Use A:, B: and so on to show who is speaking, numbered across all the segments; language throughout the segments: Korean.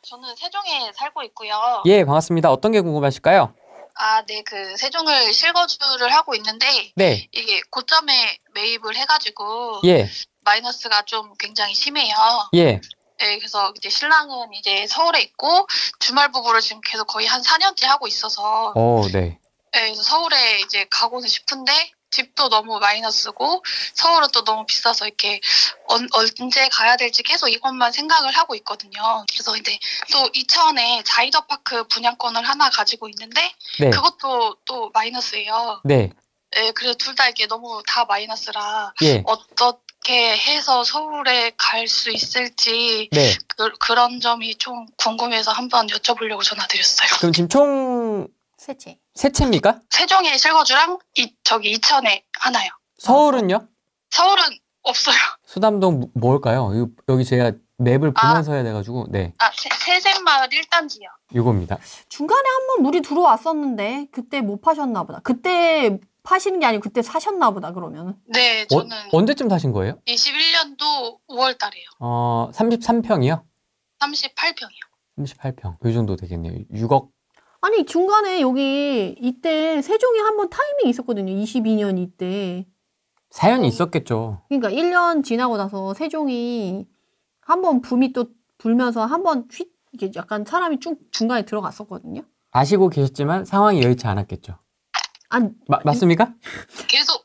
A: 저는 세종에 살고 있고요.
B: 예, 반갑습니다. 어떤 게 궁금하실까요?
A: 네, 그 세종을 실거주를 하고 있는데
B: 네,
A: 이게 고점에 매입을 해가지고
B: 예,
A: 마이너스가 좀 굉장히 심해요.
B: 예.
A: 네, 그래서 이제 신랑은 이제 서울에 있고 주말 부부를 지금 계속 거의 한 4년째 하고 있어서
B: 네.
A: 네, 그래서 서울에 이제 가고는 싶은데 집도 너무 마이너스고 서울은 또 너무 비싸서 이렇게 언제 가야 될지 계속 이것만 생각을 하고 있거든요. 그래서 이제 또 이천에 자이더파크 분양권을 하나 가지고 있는데
B: 네,
A: 그것도 또 마이너스예요.
B: 네,
A: 네, 그래서 둘 다 이게 너무 다 마이너스라
B: 예,
A: 어떻게 해서 서울에 갈 수 있을지
B: 네.
A: 그런 점이 좀 궁금해서 한번 여쭤보려고 전화드렸어요.
B: 그럼 지금 총
C: 세채.
B: 세 채입니까?
A: 세종에 실거주랑 이천에 하나요.
B: 서울은요?
A: 서울은 없어요.
B: 수담동 뭘까요? 여기 제가 맵을 보면서 해야 돼가지고, 네,
A: 세샘마을 1단지요.
B: 이겁니다.
C: 중간에 한번 물이 들어왔었는데 그때 못 파셨나 보다. 그때 파시는 게 아니고 그때 사셨나 보다 그러면.
A: 네, 저는
B: 언제쯤 사신 거예요?
A: 21년도 5월 달이에요.
B: 33평이요?
A: 38평이요.
B: 38평. 이 정도 되겠네요. 6억.
C: 아니 중간에 여기 이때 세종에 한번 타이밍이 있었거든요. 22년 이때.
B: 사연이 있었겠죠.
C: 그러니까 1년 지나고 나서 세종이 한번 붐이 또 불면서 한번 이게 약간 사람이 쭉 중간에 들어갔었거든요.
B: 아시고 계셨지만 상황이 여의치 않았겠죠.
C: 아니,
B: 맞습니까?
A: 계속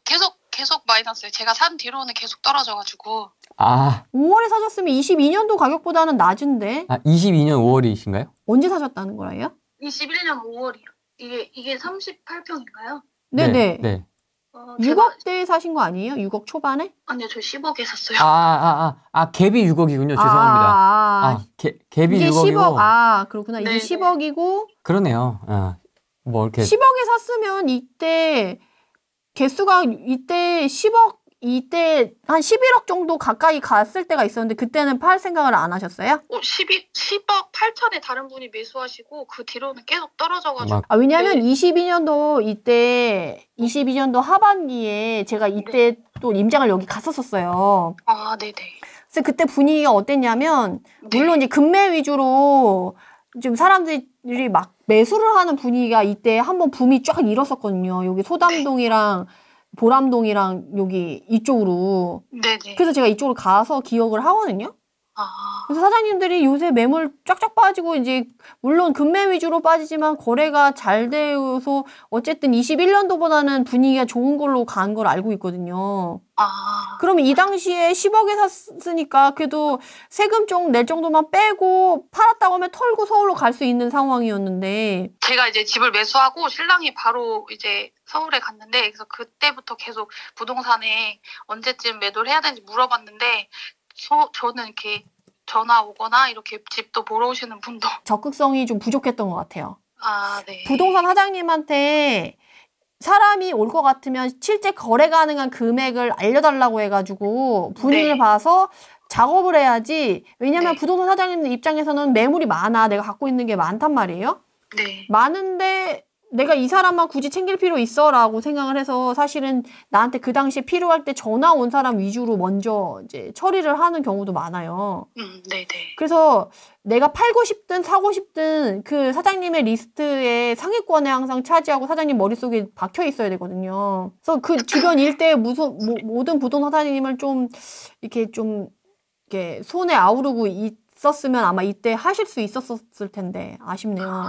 A: 마이너스예요. 제가 산 뒤로는 계속 떨어져가지고.
C: 5월에 사셨으면 22년도 가격보다는 낮은데
B: 22년 5월이신가요?
C: 언제 사셨다는 거예요?
A: 21년 5월이요. 이게 38평인가요?
C: 네네.
B: 네.
C: 6억대에 사신 거 아니에요? 6억 초반에?
A: 아니요, 저 10억에 샀어요.
B: 갭이 6억이군요. 죄송합니다. 갭이
C: 이게
B: 6억이고.
C: 10억. 그렇구나. 이게
A: 네네.
C: 10억이고.
B: 그러네요. 뭐 이렇게
C: 10억에 샀으면 이때 개수가 이때 10억 이때 한 11억 정도 가까이 갔을 때가 있었는데 그때는 팔 생각을 안 하셨어요?
A: 10억 8천에 다른 분이 매수하시고 그 뒤로는 계속 떨어져가지고.
C: 왜냐면
A: 네.
C: 22년도 하반기에 제가 이때 또 임장을 여기 갔었어요.
A: 네네.
C: 그래서 그때 분위기가 어땠냐면
A: 네.
C: 물론 이제 금매 위주로 좀 사람들이 막 매수를 하는 분위기가 이때 한번 붐이 쫙 일었었거든요. 여기 소담동이랑 보람동이랑 여기 이쪽으로.
A: 네네.
C: 그래서 제가 이쪽으로 가서 기억을 하거든요. 그래서 사장님들이 요새 매물 쫙쫙 빠지고 이제 물론 금매 위주로 빠지지만 거래가 잘 되어서 어쨌든 21년도보다는 분위기가 좋은 걸로 간 걸 알고 있거든요. 그러면 이 당시에 10억에 샀으니까 그래도 세금 좀 낼 정도만 빼고 팔았다고 하면 털고 서울로 갈 수 있는 상황이었는데
A: 제가 이제 집을 매수하고 신랑이 바로 이제 서울에 갔는데 그래서 그때부터 계속 부동산에 언제쯤 매도를 해야 되는지 물어봤는데 저는 이렇게 전화 오거나 이렇게 집도 보러 오시는 분도
C: 적극성이 좀 부족했던 것 같아요.
A: 네.
C: 부동산 사장님한테 사람이 올 것 같으면 실제 거래 가능한 금액을 알려달라고 해가지고 분위기를
A: 네.
C: 봐서 작업을 해야지. 왜냐면
A: 네.
C: 부동산 사장님 입장에서는 매물이 많아. 내가 갖고 있는 게 많단 말이에요.
A: 네.
C: 많은데 내가 이 사람만 굳이 챙길 필요 있어 라고 생각을 해서 사실은 나한테 그 당시에 필요할 때 전화 온 사람 위주로 먼저 이제 처리를 하는 경우도 많아요.
A: 네네.
C: 그래서 내가 팔고 싶든 사고 싶든 그 사장님의 리스트에 상위권에 항상 차지하고 사장님 머릿속에 박혀 있어야 되거든요. 그래서 그 주변 일대의 모든 부동산 사장님을 좀 이렇게 손에 아우르고 있었으면 아마 이때 하실 수 있었을 텐데 아쉽네요.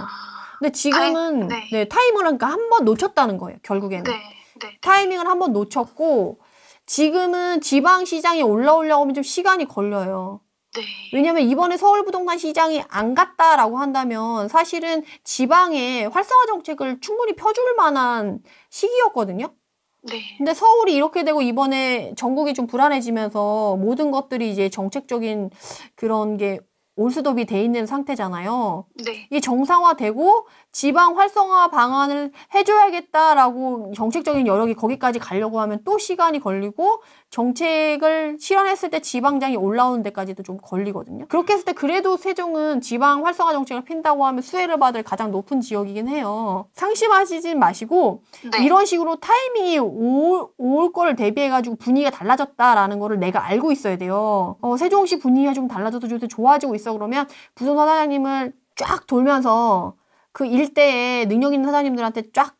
C: 근데 지금은 타이밍을 그러니까 한번 놓쳤다는 거예요. 결국에는.
A: 네.
C: 타이밍을 한번 놓쳤고 지금은 지방 시장이 올라오려고 하면 좀 시간이 걸려요.
A: 네.
C: 왜냐면 이번에 서울 부동산 시장이 안 갔다라고 한다면 사실은 지방에 활성화 정책을 충분히 펴줄 만한 시기였거든요.
A: 네.
C: 근데 서울이 이렇게 되고 이번에 전국이 좀 불안해지면서 모든 것들이 이제 정책적인 그런 게 올스톱이 돼 있는 상태잖아요.
A: 네.
C: 이게 정상화되고 지방 활성화 방안을 해줘야겠다라고 정책적인 여력이 거기까지 가려고 하면 또 시간이 걸리고 정책을 실현했을 때 지방장이 올라오는 데까지도 좀 걸리거든요. 그렇게 했을 때 그래도 세종은 지방 활성화 정책을 핀다고 하면 수혜를 받을 가장 높은 지역이긴 해요. 상심하시진 마시고 이런 식으로 타이밍이 올 거를 대비해가지고 분위기가 달라졌다라는 거를 내가 알고 있어야 돼요. 세종시 분위기가 좀 달라져도 좋아지고 있어 있어 그러면 부동산 사장님을 쫙 돌면서 그 일대에 능력 있는 사장님들한테 쫙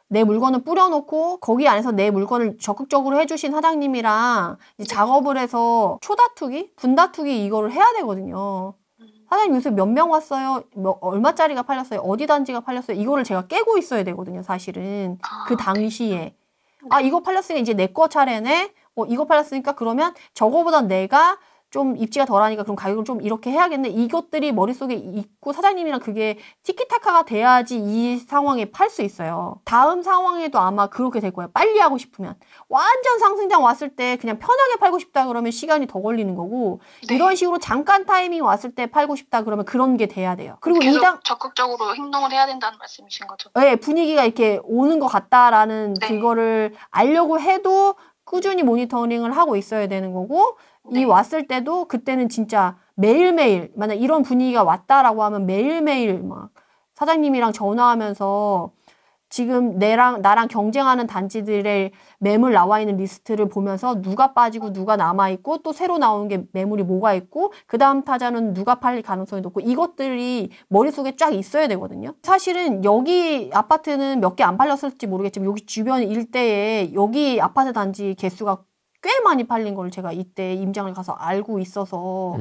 C: 내 물건을 뿌려놓고 거기 안에서 내 물건을 적극적으로 해주신 사장님이랑 이제 작업을 해서 초다투기, 분다투기 이거를 해야 되거든요. 사장님 요새 몇 명 왔어요? 얼마짜리가 팔렸어요? 어디 단지가 팔렸어요? 이거를 제가 깨고 있어야 되거든요, 사실은. 그 당시에. 아, 이거 팔렸으니까 이제 내 거 차례네? 이거 팔렸으니까 그러면 저거보다 내가 좀 입지가 덜하니까 그럼 가격을 좀 이렇게 해야겠네. 이것들이 머릿속에 있고 사장님이랑 그게 티키타카가 돼야지 이 상황에 팔 수 있어요. 다음 상황에도 아마 그렇게 될 거예요. 빨리 하고 싶으면. 완전 상승장 왔을 때 그냥 편하게 팔고 싶다 그러면 시간이 더 걸리는 거고
A: 네.
C: 이런 식으로 잠깐 타이밍 왔을 때 팔고 싶다 그러면 그런 게 돼야 돼요. 그리고
A: 계속 적극적으로 행동을 해야 된다는 말씀이신 거죠?
C: 네, 분위기가 이렇게 오는 것 같다라는
A: 네.
C: 그거를 알려고 해도 꾸준히 모니터링을 하고 있어야 되는 거고
A: 네.
C: 이 왔을 때도 그때는 진짜 매일매일 만약 이런 분위기가 왔다라고 하면 매일매일 막 사장님이랑 전화하면서 지금 나랑 경쟁하는 단지들의 매물 나와 있는 리스트를 보면서 누가 빠지고 누가 남아있고 또 새로 나오는 게 매물이 뭐가 있고 그 다음 타자는 누가 팔릴 가능성이 높고 이것들이 머릿속에 쫙 있어야 되거든요. 사실은 여기 아파트는 몇 개 안 팔렸을지 모르겠지만 여기 주변 일대에 여기 아파트 단지 개수가 꽤 많이 팔린 걸 제가 이때 임장을 가서 알고 있어서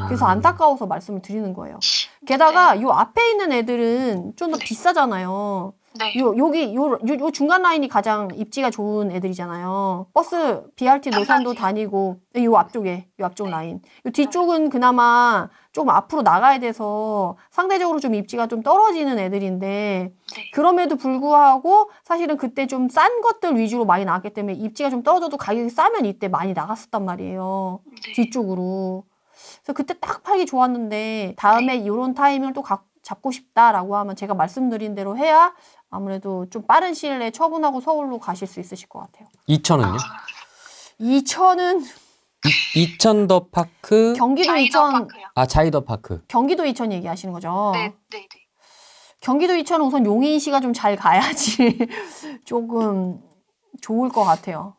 C: 그래서 안타까워서 말씀을 드리는 거예요. 게다가 요 앞에 있는 애들은 좀 더 비싸잖아요.
A: 네.
C: 요 중간 라인이 가장 입지가 좋은 애들이잖아요. 버스, BRT 노선도 다니고, 요 앞쪽 라인. 요 뒤쪽은 그나마 조금 앞으로 나가야 돼서 상대적으로 좀 입지가 좀 떨어지는 애들인데,
A: 네.
C: 그럼에도 불구하고 사실은 그때 좀 싼 것들 위주로 많이 나왔기 때문에 입지가 좀 떨어져도 가격이 싸면 이때 많이 나갔었단 말이에요.
A: 네.
C: 뒤쪽으로. 그래서 그때 딱 팔기 좋았는데, 다음에 이런 타이밍을 또 잡고 싶다라고 하면 제가 말씀드린 대로 해야 아무래도 좀 빠른 시일 내에 처분하고 서울로 가실 수 있으실 것 같아요.
B: 이천은요?
C: 이천은
B: 이천 더 파크.
C: 경기도
A: 자이더
C: 이천.
A: 파크요.
B: 아, 자이더 파크.
C: 경기도 이천 얘기하시는 거죠?
A: 네, 네, 네.
C: 경기도 이천은 우선 용인시가 좀 잘 가야지 조금 좋을 것 같아요.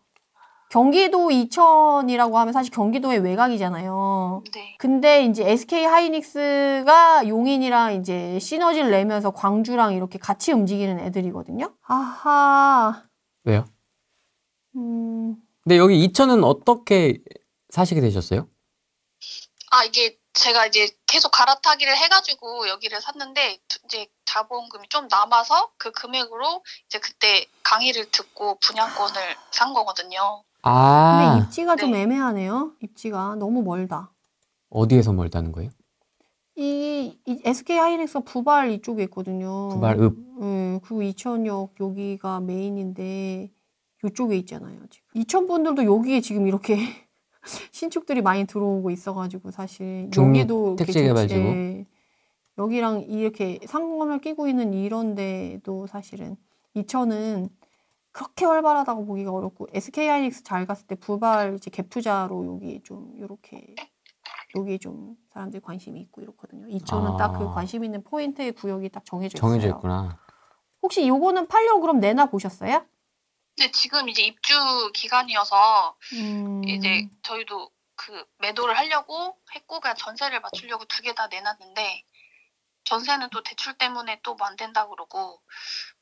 C: 경기도 이천이라고 하면 사실 경기도의 외곽이잖아요.
A: 네.
C: 근데 이제 SK 하이닉스가 용인이랑 이제 시너지를 내면서 광주랑 이렇게 같이 움직이는 애들이거든요. 아하.
B: 왜요? 근데 여기 이천은 어떻게 사시게 되셨어요?
A: 아, 이게 제가 이제 계속 갈아타기를 해가지고 여기를 샀는데 이제 자본금이 좀 남아서 그 금액으로 이제 그때 강의를 듣고 분양권을 산 거거든요.
C: 근데
B: 아,
C: 입지가 좀
A: 네.
C: 애매하네요. 입지가 너무 멀다.
B: 어디에서 멀다는 거예요?
C: 이 SK 하이닉스가 부발 이쪽에 있거든요.
B: 부발 읍.
C: 네, 그리고 이천역 여기가 메인인데 이쪽에 있잖아요. 지금. 이천 분들도 여기에 지금 이렇게 신축들이 많이 들어오고 있어가지고 사실 여기도 이렇게
B: 택지개발지구.
C: 네, 여기랑 이렇게 상권을 끼고 있는 이런 데도 사실은 이천은 그렇게 활발하다고 보기가 어렵고 SK 하이닉스 잘 갔을 때 부발 이제 갭 투자로 여기 좀 이렇게 여기에 좀 사람들이 관심이 있고 이렇거든요. 이천은 딱 그 관심 있는 포인트의 구역이 딱 정해져 있어요.
B: 정해져 있구나.
C: 혹시 요거는 팔려고 그럼 내놔 보셨어요?
A: 근데 지금 이제 입주 기간이어서
C: 음.
A: 이제 저희도 그 매도를 하려고 했고 그냥 전세를 맞추려고 2개 다 내놨는데 전세는 또 대출 때문에 또 안 된다 그러고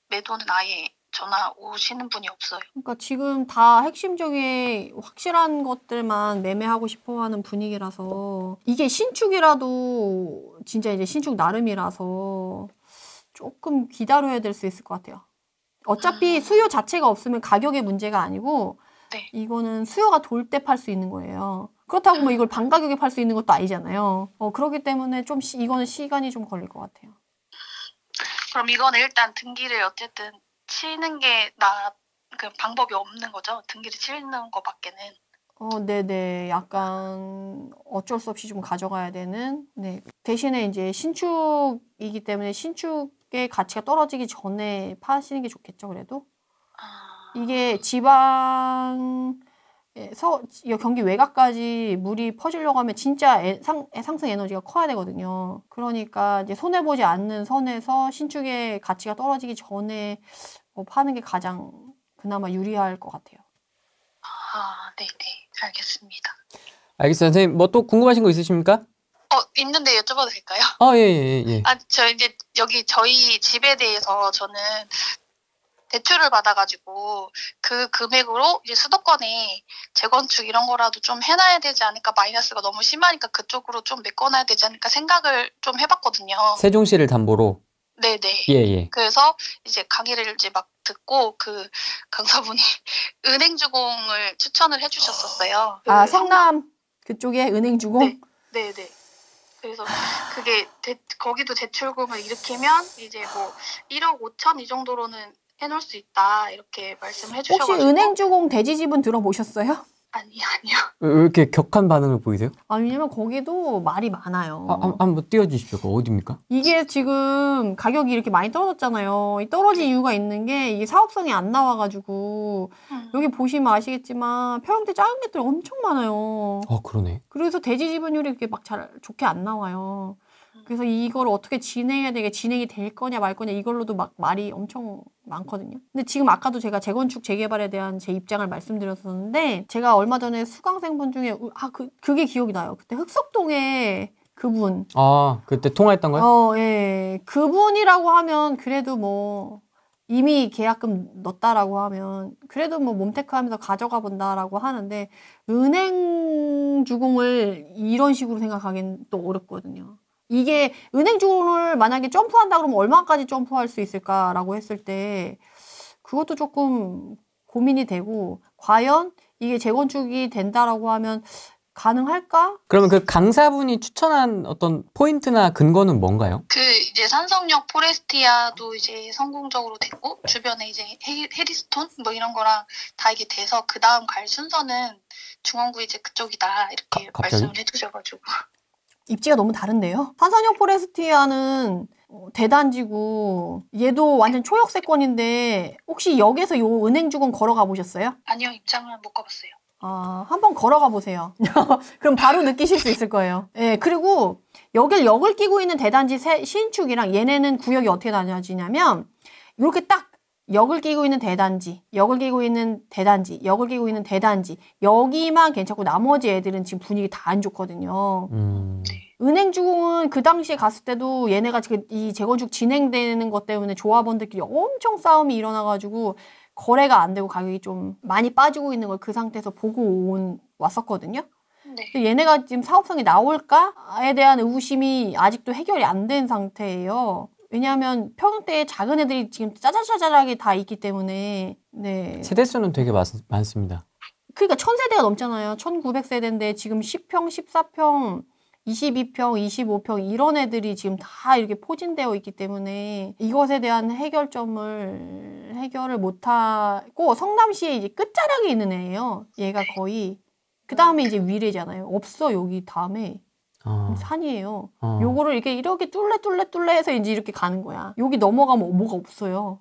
A: 매도는 아예 전화 오시는 분이 없어요.
C: 그러니까 지금 다 핵심적인 확실한 것들만 매매하고 싶어 하는 분위기라서 이게 신축이라도 진짜 이제 신축 나름이라서 조금 기다려야 될 수 있을 것 같아요. 어차피 수요 자체가 없으면 가격의 문제가 아니고
A: 네.
C: 이거는 수요가 돌 때 팔 수 있는 거예요. 그렇다고 뭐 이걸 반가격에 팔 수 있는 것도 아니잖아요. 그렇기 때문에 좀 이거는 시간이 좀 걸릴 것 같아요.
A: 그럼 이거는 일단 등기를 어쨌든 치는 게 그 방법이 없는 거죠? 등기를 치는 거밖에는.
C: 네네. 약간 어쩔 수 없이 좀 가져가야 되는. 네. 대신에 이제 신축이기 때문에 신축의 가치가 떨어지기 전에 파시는 게 좋겠죠, 그래도? 이게 지방, 경기 외곽까지 물이 퍼지려고 하면 진짜 상승 에너지가 커야 되거든요. 그러니까 이제 손해보지 않는 선에서 신축의 가치가 떨어지기 전에 파는 게 가장 그나마 유리할 것 같아요.
A: 아, 네네. 알겠습니다.
B: 알겠어요. 선생님, 뭐 또 궁금하신 거 있으십니까?
A: 있는데 여쭤봐도 될까요?
B: 예, 예, 예.
A: 저 이제 여기 저희 집에 대해서 저는 대출을 받아가지고 그 금액으로 이제 수도권에 재건축 이런 거라도 좀 해놔야 되지 않을까, 마이너스가 너무 심하니까 그쪽으로 좀 메꿔놔야 되지 않을까 생각을 좀 해봤거든요.
B: 세종시를 담보로.
A: 네네.
B: 예, 예.
A: 그래서 이제 강의를 이제 막 듣고 그 강사분이 은행주공을 추천을 해주셨었어요.
C: 성남 그쪽에 은행주공?
A: 네네. 그래서 그게 거기도 대출금을 일으키면 이제 뭐 1억 5천 이 정도로는 해놓을 수 있다 이렇게 말씀을 해주셔가지고.
C: 혹시 은행주공 대지집은 들어보셨어요?
A: 아니요.
B: 왜 이렇게 격한 반응을 보이세요?
C: 왜냐면 거기도 말이 많아요.
B: 한번 띄워주십시오. 어디입니까?
C: 이게 지금 가격이 이렇게 많이 떨어졌잖아요. 이 떨어진 이유가 있는 게 이게 사업성이 안 나와가지고 여기 보시면 아시겠지만 평형대 작은 것들이 엄청 많아요.
B: 그러네.
C: 그래서 대지 지분율이 이렇게 막 잘 좋게 안 나와요. 그래서 이걸 어떻게 진행해야 되게 진행이 될 거냐 말 거냐 이걸로도 막 말이 엄청 많거든요. 근데 지금 아까도 제가 재건축 재개발에 대한 제 입장을 말씀드렸었는데 제가 얼마 전에 수강생분 중에 그게 기억이 나요. 그때 흑석동에 그분.
B: 그때 통화했던 거요?
C: 예. 그분이라고 하면 그래도 뭐 이미 계약금 넣었다라고 하면 그래도 뭐 몸테크하면서 가져가 본다라고 하는데 은행주공을 이런 식으로 생각하기엔 또 어렵거든요. 이게 은행주공을 만약에 점프한다 그러면 얼마까지 점프할 수 있을까라고 했을 때 그것도 조금 고민이 되고 과연 이게 재건축이 된다라고 하면 가능할까?
B: 그러면 그 강사분이 추천한 어떤 포인트나 근거는 뭔가요?
A: 이제 산성역 포레스티아도 이제 성공적으로 되고 주변에 이제 해리스톤 뭐 이런 거랑 다 이게 돼서 그 다음 갈 순서는 중원구 이제 그쪽이다 이렇게 말씀을 해주셔가지고.
C: 입지가 너무 다른데요? 산성역 포레스티아는 대단지고 얘도 완전 초역세권인데 혹시 역에서 요 은행주공 걸어가 보셨어요?
A: 아니요, 입장을 못 가봤어요.
C: 한번 걸어가 보세요. 그럼 바로 느끼실 수 있을 거예요. 예, 그리고 역을 끼고 있는 대단지 신축이랑 얘네는 구역이 어떻게 나뉘어지냐면 이렇게 딱 역을 끼고 있는 대단지, 역을 끼고 있는 대단지, 역을 끼고 있는 대단지 여기만 괜찮고 나머지 애들은 지금 분위기 다 안 좋거든요. 은행주공은 그 당시에 갔을 때도 얘네가 이 재건축 진행되는 것 때문에 조합원들끼리 엄청 싸움이 일어나가지고 거래가 안 되고 가격이 좀 많이 빠지고 있는 걸 그 상태에서 보고 왔었거든요.
A: 네.
C: 근데 얘네가 지금 사업성이 나올까에 대한 의구심이 아직도 해결이 안 된 상태예요. 왜냐하면 평형대에 작은 애들이 지금 짜잘짜잘하게 다 있기 때문에. 네.
B: 세대수는 되게 많습니다.
C: 그러니까 1000세대가 넘잖아요. 1900세대인데 지금 10평, 14평, 22평, 25평 이런 애들이 지금 다 이렇게 포진되어 있기 때문에 이것에 대한 해결을 못하고 성남시에 이제 끝자락에 있는 애예요. 얘가 거의. 그 다음에 이제 위례잖아요. 없어 여기 다음에. 산이에요. 요거를 이렇게 뚫레 해서 이제 이렇게 가는 거야. 여기 넘어가면 뭐가 없어요.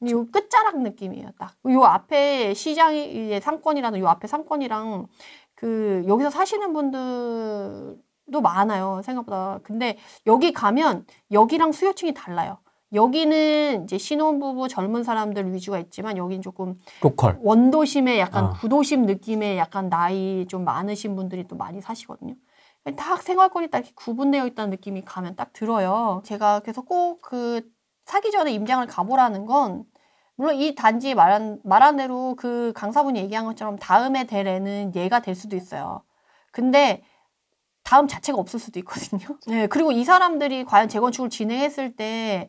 C: 요 끝자락 느낌이에요, 딱. 요 앞에 시장이, 이제 상권이라는 요 앞에 상권이랑 여기서 사시는 분들도 많아요, 생각보다. 근데 여기 가면 여기랑 수요층이 달라요. 여기는 이제 신혼부부 젊은 사람들 위주가 있지만 여기는 조금
B: 로컬.
C: 원도심의 약간 구도심 느낌의 약간 나이 좀 많으신 분들이 또 많이 사시거든요. 딱 생활권이 딱 구분되어 있다는 느낌이 가면 딱 들어요. 제가 그래서 꼭 사기 전에 임장을 가보라는 건 물론 이 단지에 말한 대로 그 강사분이 얘기한 것처럼 다음에 될 애는 얘가 될 수도 있어요. 근데 다음 자체가 없을 수도 있거든요. 네, 그리고 이 사람들이 과연 재건축을 진행했을 때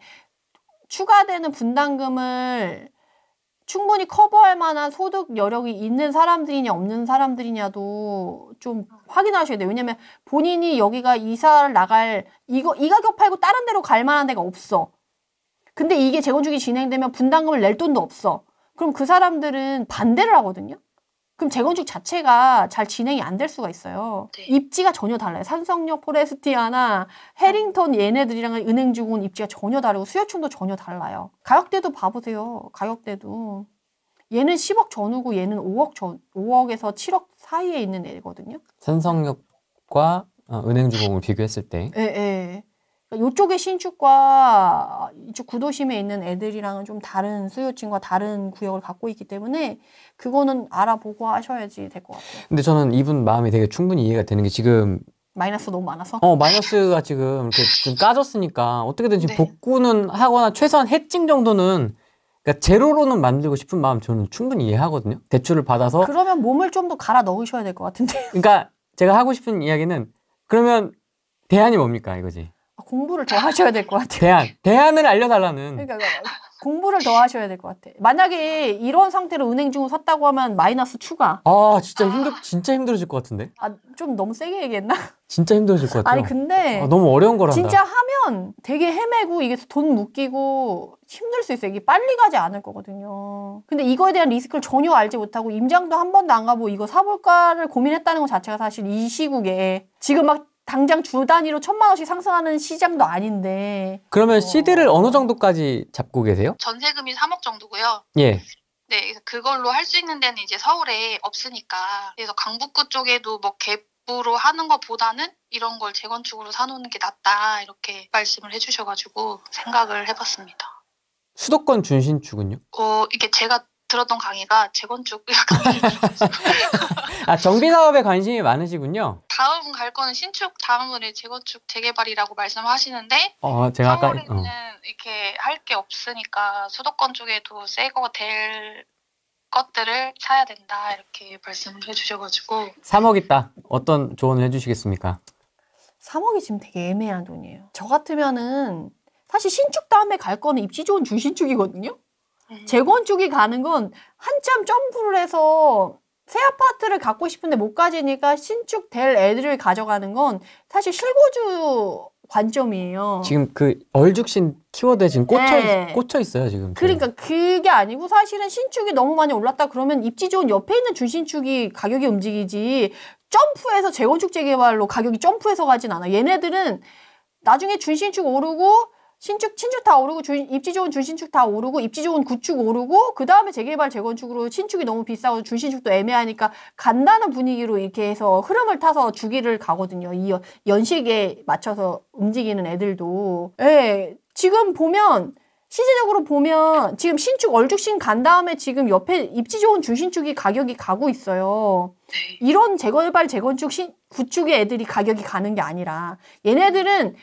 C: 추가되는 분담금을 충분히 커버할 만한 소득 여력이 있는 사람들이냐 없는 사람들이냐도 좀 확인하셔야 돼요. 왜냐면 본인이 여기가 이사를 나갈 이 가격 팔고 다른 데로 갈 만한 데가 없어. 근데 이게 재건축이 진행되면 분담금을 낼 돈도 없어. 그럼 그 사람들은 반대를 하거든요. 그럼 재건축 자체가 잘 진행이 안 될 수가 있어요.
A: 네.
C: 입지가 전혀 달라요. 산성역 포레스티아나 해링턴 얘네들이랑은 은행주공은 입지가 전혀 다르고 수요층도 전혀 달라요. 가격대도 봐보세요. 가격대도. 얘는 10억 전후고 얘는 5억에서 7억 사이에 있는 애거든요.
B: 산성역과 은행주공을 비교했을 때.
C: 예. 이쪽의 신축과 이쪽 구도심에 있는 애들이랑은 좀 다른 수요층과 다른 구역을 갖고 있기 때문에 그거는 알아보고 하셔야지 될 것 같아요.
B: 근데 저는 이분 마음이 되게 충분히 이해가 되는 게 지금
C: 마이너스 너무 많아서?
B: 마이너스가 지금 이렇게 좀 까졌으니까 어떻게든 지금
A: 네.
B: 복구는 하거나 최소한 해칭 정도는 그러니까 제로로는 만들고 싶은 마음 저는 충분히 이해하거든요. 대출을 받아서.
C: 그러면 몸을 좀 더 갈아 넣으셔야 될 것 같은데.
B: 그러니까 제가 하고 싶은 이야기는 그러면 대안이 뭡니까 이거지.
C: 공부를 더 하셔야 될 것 같아요.
B: 대안을 알려달라는.
C: 그러니까 공부를 더 하셔야 될 것 같아. 만약에 이런 상태로 은행중을 샀다고 하면 마이너스 추가.
B: 진짜 힘들어질 것 같은데.
C: 좀 너무 세게 얘기했나?
B: 진짜 힘들어질 것 같아요.
C: 아니 근데
B: 너무 어려운 거란다.
C: 진짜 하면 되게 헤매고 이게 돈 묶이고 힘들 수 있어요. 이게 빨리 가지 않을 거거든요. 근데 이거에 대한 리스크를 전혀 알지 못하고 임장도 한 번도 안 가보고 이거 사볼까를 고민했다는 것 자체가 사실 이 시국에 지금 막 당장 주 단위로 1,000만 원씩 상승하는 시장도 아닌데.
B: 그러면 CD를 어느 정도까지 잡고 계세요?
A: 전세금이 3억 정도고요.
B: 예.
A: 네, 그래서 그걸로 할 수 있는 데는 이제 서울에 없으니까 그래서 강북구 쪽에도 뭐 갭으로 하는 것보다는 이런 걸 재건축으로 사놓는 게 낫다 이렇게 말씀을 해주셔가지고 생각을 해봤습니다.
B: 수도권 준신축은요?
A: 이게 제가 들었던 강의가 재건축 강의여가지고
B: 정비 사업에 관심이 많으시군요.
A: 다음 갈 거는 신축, 다음은 재건축, 재개발이라고 말씀하시는데
B: 제가 아까
A: 서울에는 이렇게 할 게 없으니까 수도권 쪽에도 새 거 될 것들을 사야 된다 이렇게 말씀을 해주셔가지고
B: 3억 있다. 어떤 조언을 해주시겠습니까?
C: 3억이 지금 되게 애매한 돈이에요. 저 같으면은 사실 신축 다음에 갈 거는 입지 좋은 준신축이거든요. 재건축이 가는 건 한참 점프를 해서 새 아파트를 갖고 싶은데 못 가지니까 신축 될 애들을 가져가는 건 사실 실거주 관점이에요.
B: 지금 그 얼죽신 키워드에 지금
C: 네.
B: 꽂혀 있어요, 지금.
C: 그러니까 그게 아니고 사실은 신축이 너무 많이 올랐다 그러면 입지 좋은 옆에 있는 준신축이 가격이 움직이지 점프해서 재건축 재개발로 가격이 점프해서 가진 않아. 얘네들은 나중에 준신축 오르고 신축 다 오르고 입지 좋은 준신축 다 오르고 입지 좋은 구축 오르고 그 다음에 재개발 재건축으로 신축이 너무 비싸고 준신축도 애매하니까 간다는 분위기로 이렇게 해서 흐름을 타서 주기를 가거든요. 이 연식에 맞춰서 움직이는 애들도. 예, 지금 보면 시세적으로 보면 지금 신축 얼죽신 간 다음에 지금 옆에 입지 좋은 준신축이 가격이 가고 있어요. 이런 재개발 재건축 구축의 애들이 가격이 가는 게 아니라 얘네들은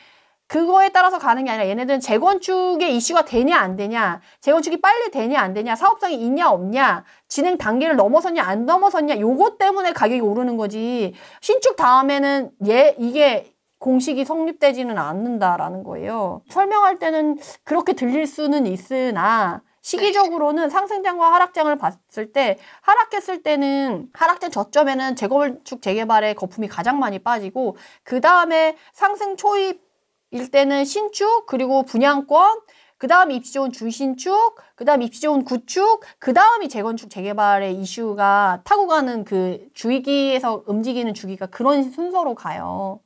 C: 그거에 따라서 가는 게 아니라 얘네들은 재건축의 이슈가 되냐 안 되냐, 재건축이 빨리 되냐 안 되냐, 사업성이 있냐 없냐, 진행 단계를 넘어섰냐 안 넘어섰냐 요것 때문에 가격이 오르는 거지 신축 다음에는 이게 공식이 성립되지는 않는다라는 거예요. 설명할 때는 그렇게 들릴 수는 있으나 시기적으로는 상승장과 하락장을 봤을 때 하락했을 때는 하락장 저점에는 재건축 재개발의 거품이 가장 많이 빠지고 그 다음에 상승 초입 일 때는 신축, 그리고 분양권, 그 다음 입지 좋은 준신축, 그 다음 입지 좋은 구축, 그 다음이 재건축, 재개발의 이슈가 타고 가는 그 주기에서 움직이는 주기가 그런 순서로 가요.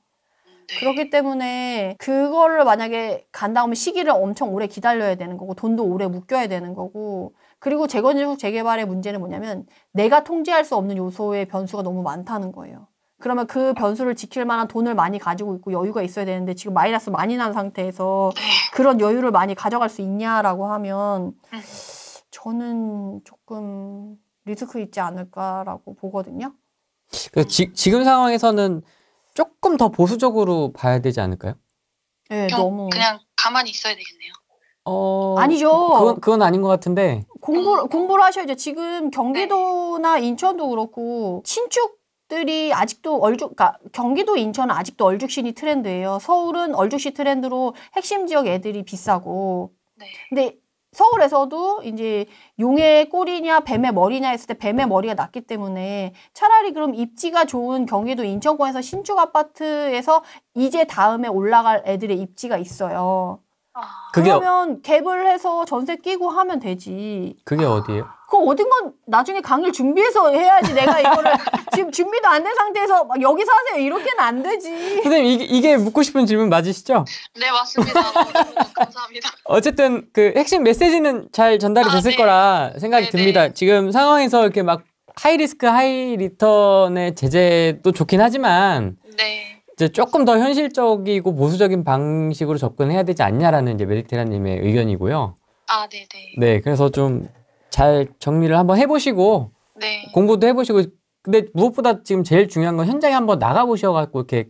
C: 그렇기 때문에 그거를 만약에 간 다음에 시기를 엄청 오래 기다려야 되는 거고 돈도 오래 묶여야 되는 거고 그리고 재건축, 재개발의 문제는 뭐냐면 내가 통제할 수 없는 요소의 변수가 너무 많다는 거예요. 그러면 그 변수를 지킬 만한 돈을 많이 가지고 있고 여유가 있어야 되는데 지금 마이너스 많이 난 상태에서 그런 여유를 많이 가져갈 수 있냐라고 하면 저는 조금 리스크 있지 않을까라고 보거든요.
B: 지금 상황에서는 조금 더 보수적으로 봐야 되지 않을까요?
C: 네, 너무
A: 그냥 가만히 있어야 되겠네요.
C: 아니죠.
B: 그건 아닌 것 같은데.
C: 공부를 하셔야죠. 지금 경기도나 인천도 그렇고 신축들이 아직도 그러니까 경기도, 인천은 아직도 얼죽신이 트렌드예요. 서울은 얼죽신 트렌드로 핵심 지역 애들이 비싸고.
A: 네.
C: 근데 서울에서도 이제 용의 꼬리냐 뱀의 머리냐 했을 때 뱀의 머리가 낮기 때문에 차라리 그럼 입지가 좋은 경기도 인천권에서 신축 아파트에서 이제 다음에 올라갈 애들의 입지가 있어요. 그러면 갭을 해서 전세 끼고 하면 되지.
B: 그게 어디예요?
C: 그거 어딘가 나중에 강의를 준비해서 해야지. 내가 이거를 지금 준비도 안 된 상태에서 막 여기서 하세요 이렇게는 안 되지.
B: 선생님 이게 묻고 싶은 질문 맞으시죠?
A: 네, 맞습니다. 너무 감사합니다.
B: 어쨌든 그 핵심 메시지는 잘 전달이 됐을 거라 생각이 듭니다. 지금 상황에서 이렇게 막 하이 리스크 하이 리턴의 제재도 좋긴 하지만 이제 조금 더 현실적이고 보수적인 방식으로 접근해야 되지 않냐라는 이제 메디테라님의 의견이고요.
A: 네네.
B: 네, 그래서 좀 잘 정리를 한번 해보시고 공부도 해보시고 근데 무엇보다 지금 제일 중요한 건 현장에 한번 나가보셔갖고 이렇게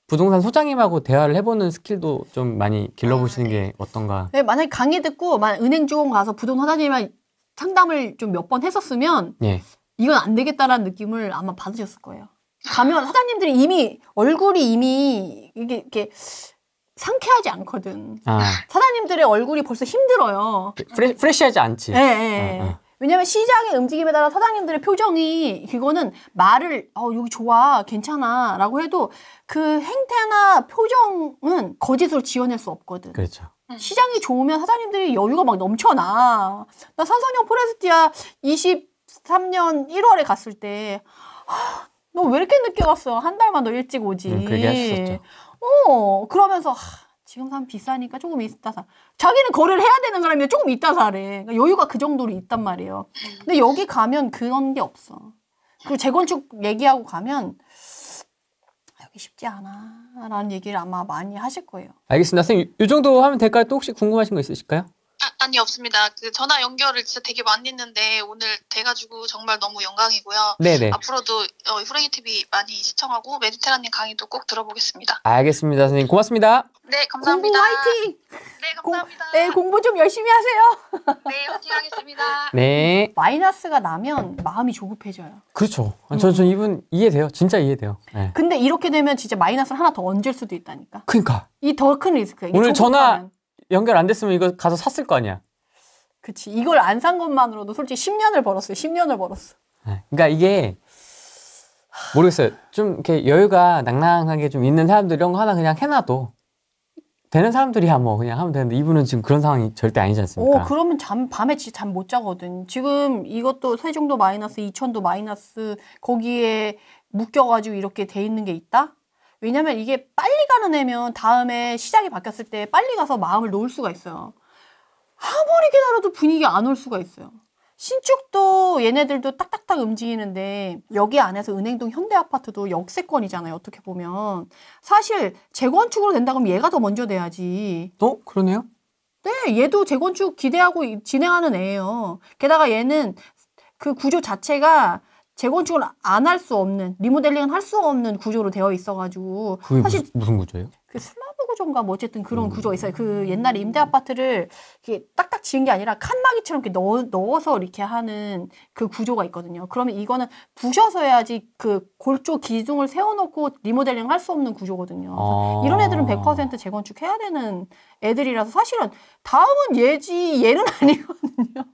B: 부동산 소장님하고 대화를 해보는 스킬도 좀 많이 길러보시는 게 어떤가.
C: 네, 만약에 강의 듣고 은행 직원 가서 부동산 사장님이랑 상담을 좀 몇 번 했었으면
B: 예.
C: 이건 안 되겠다라는 느낌을 아마 받으셨을 거예요. 가면 사장님들이 이미 얼굴이 이미 이렇게 상쾌하지 않거든. 사장님들의 얼굴이 벌써 힘들어요.
B: 프레시하지 않지.
C: 네. 왜냐면 시장의 움직임에 따라 사장님들의 표정이 이거는 말을 여기 좋아 괜찮아 라고 해도 그 행태나 표정은 거짓으로 지어낼 수 없거든.
B: 그렇죠.
C: 시장이 좋으면 사장님들이 여유가 막 넘쳐나. 나 산성형 포레스티아 23년 1월에 갔을 때 너 왜 이렇게 늦게 왔어? 한 달만 더 일찍 오지.
B: 그렇게 하셨었죠.
C: 그러면서 지금 사면 비싸니까 조금 이따 사. 자기는 거래를 해야 되는 사람이 조금 이따 사래. 그러니까 여유가 그 정도로 있단 말이에요. 근데 여기 가면 그런 게 없어. 그리고 재건축 얘기하고 가면 여기 쉽지 않아 라는 얘기를 아마 많이 하실 거예요.
B: 알겠습니다. 선생님 이 정도 하면 될까요? 또 혹시 궁금하신 거 있으실까요?
A: 아니 없습니다. 그 전화 연결을 진짜 되게 많이 했는데 오늘 돼가지고 정말 너무 영광이고요.
B: 네네.
A: 앞으로도 후레이 TV 많이 시청하고 메디테라님 강의도 꼭 들어보겠습니다.
B: 알겠습니다. 선생님 고맙습니다.
A: 네 감사합니다.
C: 공부 화이팅!
A: 네 감사합니다.
C: 네 공부 좀 열심히 하세요.
A: 네 화이팅 하겠습니다.
B: 네.
C: 마이너스가 나면 마음이 조급해져요.
B: 그렇죠. 전 이분 이해돼요. 진짜 이해돼요. 네.
C: 근데 이렇게 되면 진짜 마이너스를 하나 더 얹을 수도 있다니까.
B: 그러니까.
C: 이 더 큰 리스크야.
B: 오늘 전화 연결 안 됐으면 이거 가서 샀을 거 아니야.
C: 그치. 이걸 안 산 것만으로도 솔직히 10년을 벌었어요. 10년을 벌었어.
B: 그러니까 이게 모르겠어요. 좀 이렇게 여유가 낭낭하게 좀 있는 사람들 이런 거 하나 그냥 해놔도 되는 사람들이야 뭐 그냥 하면 되는데 이분은 지금 그런 상황이 절대 아니지 않습니까?
C: 그러면 밤에 진짜 잠 못 자거든. 지금 이것도 세종도 마이너스, 이천도 마이너스, 거기에 묶여가지고 이렇게 돼 있는 게 있다? 왜냐면 이게 빨리 가는 애면 다음에 시장이 바뀌었을 때 빨리 가서 마음을 놓을 수가 있어요. 아무리 기다려도 분위기가 안 올 수가 있어요. 신축도 얘네들도 딱딱딱 움직이는데 여기 안에서 은행동 현대아파트도 역세권이잖아요. 어떻게 보면. 사실 재건축으로 된다 그러면 얘가 더 먼저 돼야지.
B: 그러네요?
C: 네, 얘도 재건축 기대하고 진행하는 애예요. 게다가 얘는 그 구조 자체가 재건축을 안 할 수 없는, 리모델링을 할 수 없는 구조로 되어 있어가지고.
B: 그게
C: 사실
B: 무슨 구조예요?
C: 그 슬라브 구조인가 뭐 어쨌든 그런 구조가 있어요. 그 옛날에 임대 아파트를 이렇게 딱딱 지은 게 아니라 칸막이처럼 이렇게 넣어서 이렇게 하는 그 구조가 있거든요. 그러면 이거는 부셔서 해야지 그 골조 기둥을 세워놓고 리모델링을 할 수 없는 구조거든요. 이런 애들은 100% 재건축해야 되는 애들이라서 사실은 다음은 얘지 얘는 아니거든요.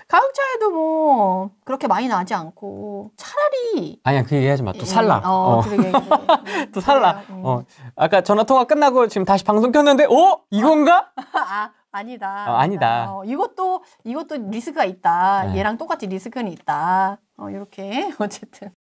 C: 가격 차이도 뭐 그렇게 많이 나지 않고 차라리
B: 아니야 그 얘기하지 마. 또 살라.
C: 그러게.
B: 또 살라. 아까 전화 통화 끝나고 지금 다시 방송 켰는데 이건가?
C: 아니다.
B: 아니다.
C: 이것도 리스크가 있다. 얘랑 똑같이 리스크는 있다. 이렇게 어쨌든